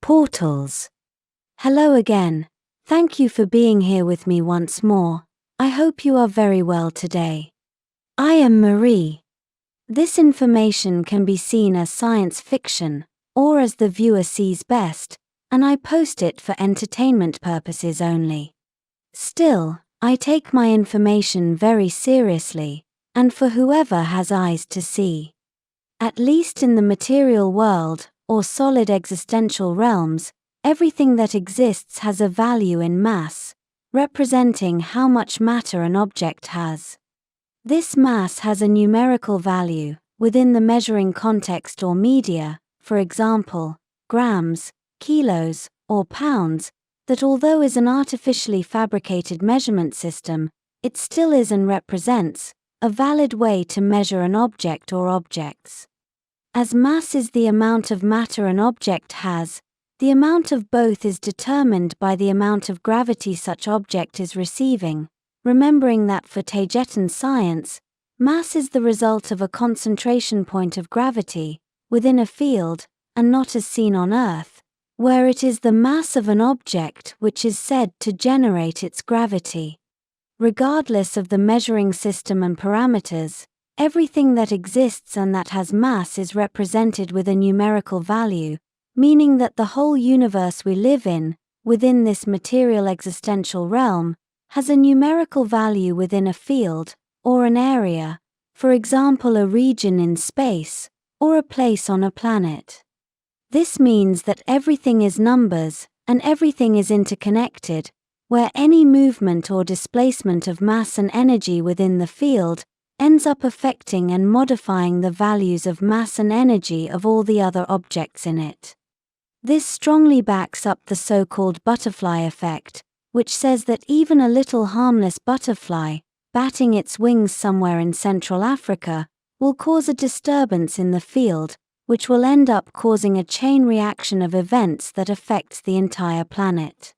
Portals. Hello again. Thank you for being here with me once more. I hope you are very well today. I am Marie. This information can be seen as science fiction, or as the viewer sees best, and I post it for entertainment purposes only. Still, I take my information very seriously, and for whoever has eyes to see. At least in the material world, or solid existential realms, everything that exists has a value in mass, representing how much matter an object has. This mass has a numerical value, within the measuring context or media, for example, grams, kilos, or pounds, that although is an artificially fabricated measurement system, it still is and represents a valid way to measure an object or objects. As mass is the amount of matter an object has, the amount of both is determined by the amount of gravity such object is receiving, remembering that for Taygetan science, mass is the result of a concentration point of gravity within a field, and not as seen on Earth, where it is the mass of an object which is said to generate its gravity. Regardless of the measuring system and parameters, everything that exists and that has mass is represented with a numerical value, meaning that the whole universe we live in, within this material existential realm, has a numerical value within a field, or an area, for example a region in space, or a place on a planet. This means that everything is numbers, and everything is interconnected, where any movement or displacement of mass and energy within the field ends up affecting and modifying the values of mass and energy of all the other objects in it. This strongly backs up the so-called butterfly effect, which says that even a little harmless butterfly, batting its wings somewhere in Central Africa, will cause a disturbance in the field, which will end up causing a chain reaction of events that affects the entire planet.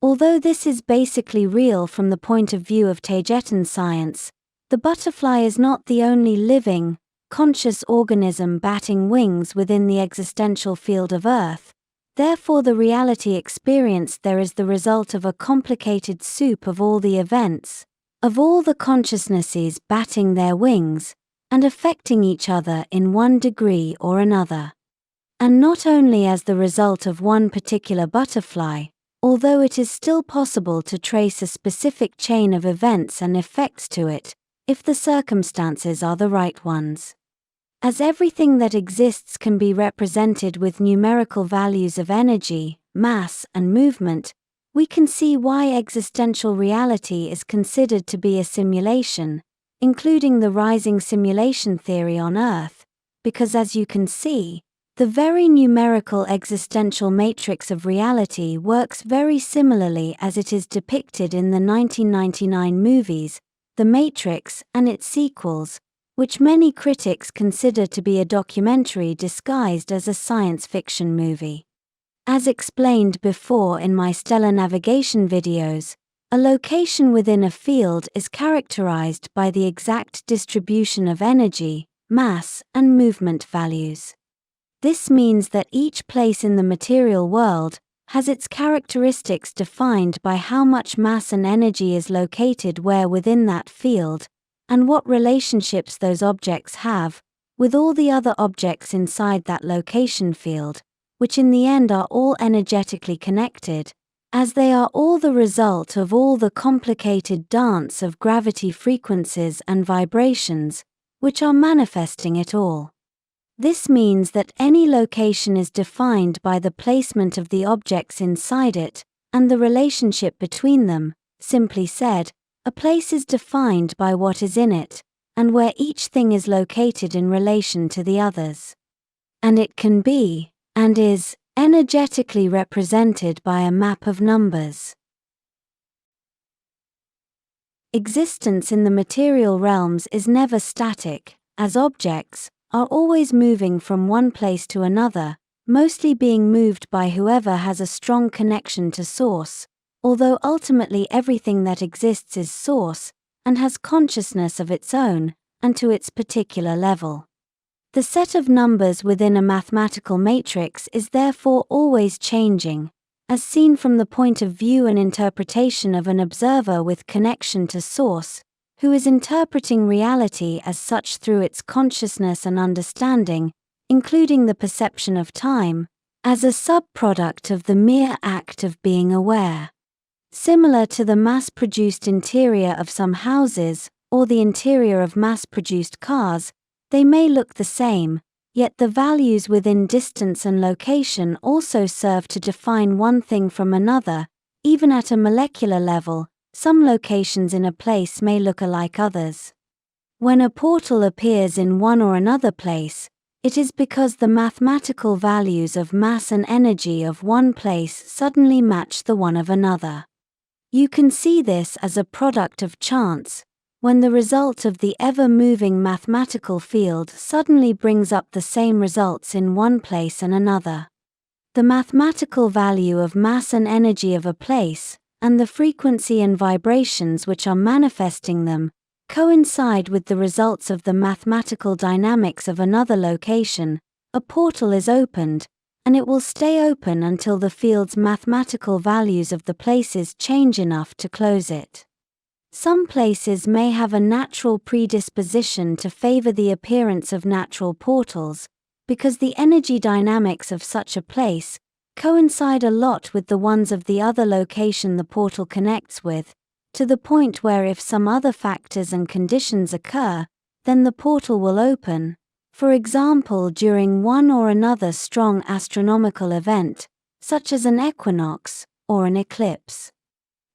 Although this is basically real from the point of view of Taygetan science, the butterfly is not the only living, conscious organism batting wings within the existential field of Earth. Therefore, the reality experienced there is the result of a complicated soup of all the events, of all the consciousnesses batting their wings, and affecting each other in one degree or another. And not only as the result of one particular butterfly, although it is still possible to trace a specific chain of events and effects to it, if the circumstances are the right ones. As everything that exists can be represented with numerical values of energy, mass, and movement, we can see why existential reality is considered to be a simulation, including the rising simulation theory on Earth, because as you can see, the very numerical existential matrix of reality works very similarly as it is depicted in the 1999 movies, The Matrix and its sequels, which many critics consider to be a documentary disguised as a science fiction movie. As explained before in my stellar navigation videos, a location within a field is characterized by the exact distribution of energy, mass, and movement values. This means that each place in the material world has its characteristics defined by how much mass and energy is located where within that field, and what relationships those objects have with all the other objects inside that location field, which in the end are all energetically connected, as they are all the result of all the complicated dance of gravity frequencies and vibrations, which are manifesting it all. This means that any location is defined by the placement of the objects inside it, and the relationship between them. Simply said, a place is defined by what is in it, and where each thing is located in relation to the others. And it can be, and is, energetically represented by a map of numbers. Existence in the material realms is never static, as objects are always moving from one place to another, mostly being moved by whoever has a strong connection to Source, although ultimately everything that exists is Source, and has consciousness of its own, and to its particular level. The set of numbers within a mathematical matrix is therefore always changing, as seen from the point of view and interpretation of an observer with connection to source, who is interpreting reality as such through its consciousness and understanding, including the perception of time, as a subproduct of the mere act of being aware. Similar to the mass-produced interior of some houses, or the interior of mass-produced cars, they may look the same, yet the values within distance and location also serve to define one thing from another. Even at a molecular level, some locations in a place may look alike others. When a portal appears in one or another place, it is because the mathematical values of mass and energy of one place suddenly match the one of another. You can see this as a product of chance, when the result of the ever-moving mathematical field suddenly brings up the same results in one place and another. The mathematical value of mass and energy of a place, and the frequency and vibrations which are manifesting them, coincide with the results of the mathematical dynamics of another location. A portal is opened, and it will stay open until the field's mathematical values of the places change enough to close it. Some places may have a natural predisposition to favor the appearance of natural portals, because the energy dynamics of such a place coincide a lot with the ones of the other location the portal connects with, to the point where if some other factors and conditions occur, then the portal will open, for example during one or another strong astronomical event, such as an equinox or an eclipse.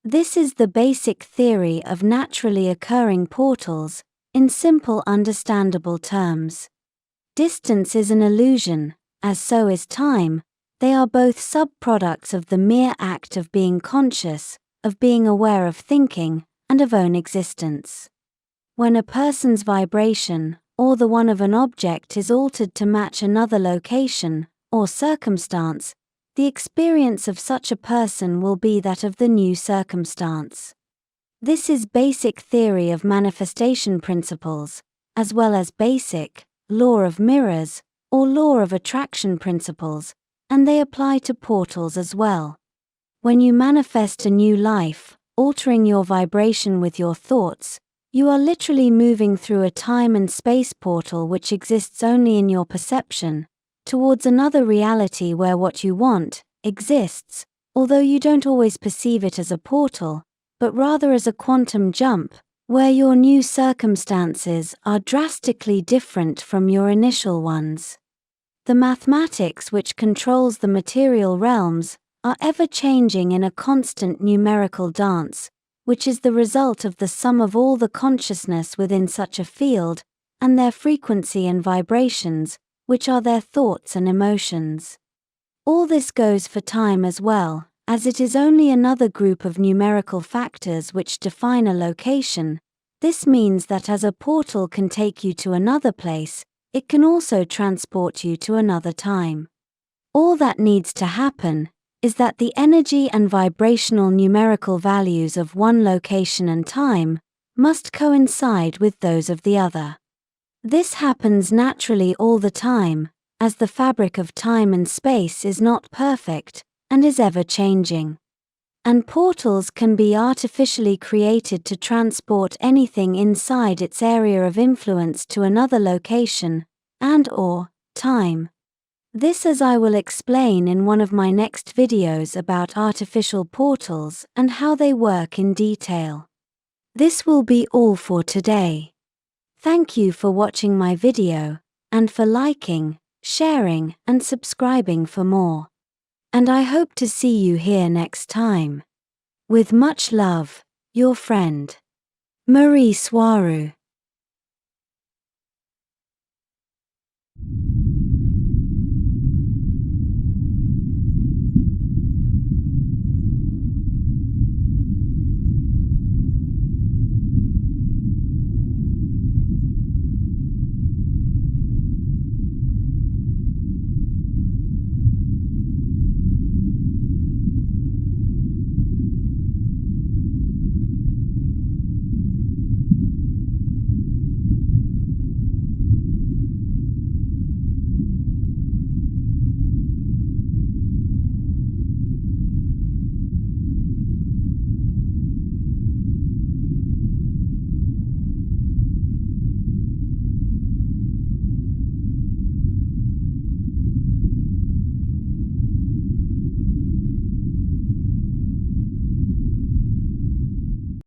This is the basic theory of naturally occurring portals, in simple understandable terms. Distance is an illusion, as so is time. They are both subproducts of the mere act of being conscious, of being aware of thinking, and of own existence. When a person's vibration, or the one of an object is altered to match another location, or circumstance, the experience of such a person will be that of the new circumstance. This is basic theory of manifestation principles, as well as basic law of mirrors, or law of attraction principles, and they apply to portals as well. When you manifest a new life, altering your vibration with your thoughts, you are literally moving through a time and space portal which exists only in your perception, towards another reality where what you want exists, although you don't always perceive it as a portal, but rather as a quantum jump, where your new circumstances are drastically different from your initial ones. The mathematics which controls the material realms are ever changing in a constant numerical dance, which is the result of the sum of all the consciousness within such a field, and their frequency and vibrations, which are their thoughts and emotions. All this goes for time as well, as it is only another group of numerical factors which define a location. This means that as a portal can take you to another place, it can also transport you to another time. All that needs to happen is that the energy and vibrational numerical values of one location and time must coincide with those of the other. This happens naturally all the time, as the fabric of time and space is not perfect and is ever changing. And portals can be artificially created to transport anything inside its area of influence to another location and/or time. This, as I will explain in one of my next videos about artificial portals and how they work in detail. This will be all for today. Thank you for watching my video, and for liking, sharing, and subscribing for more. And I hope to see you here next time. With much love, your friend, Mari Swaruu.